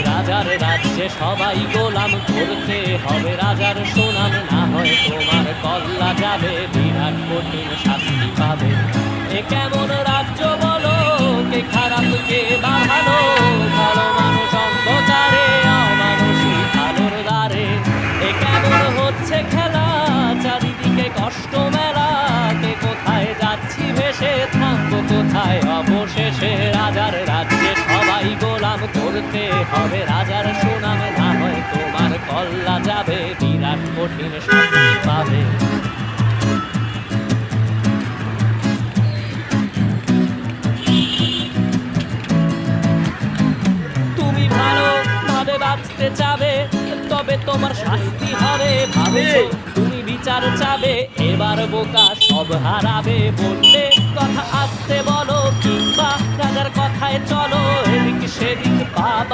রাজার রাজ্যে সবাই গোলাম, করতে হবে রাজার সুনাম, না হয় তোমার কল্লা যাবে, বিরাট কঠিন শাস্তি পাবে। এ কেমন রাজ্য বলো, কে খারাপ কে বা ভালো, ভালো মানুষ অন্ধকারে, অমানুষই ভালোর দ্বারে। এ কেমন হচ্ছে খেলা, চারিদিকে কষ্ট মেলা, কে কোথায় যাচ্ছি ভেসে, থামবো কোথায় অবশেষে। রাজার রাজ্যে সবাই গোলাম, করতে হবে রাজার সুনাম, না হয় তোমার কল্লা যাবে, বিরাট কঠিন শাস্তি পাবে। তুমি ভালো ভাবে বাঁচতে চাবে, তবে তোমার শাস্তি হবে ভাবেছো। তুমি বিচার চাবে, এবার বোকা সব হারাবে। বললে কথা আসতে বলো, কিংবা রাজার কথায় চলো, এদিক সেদিক পা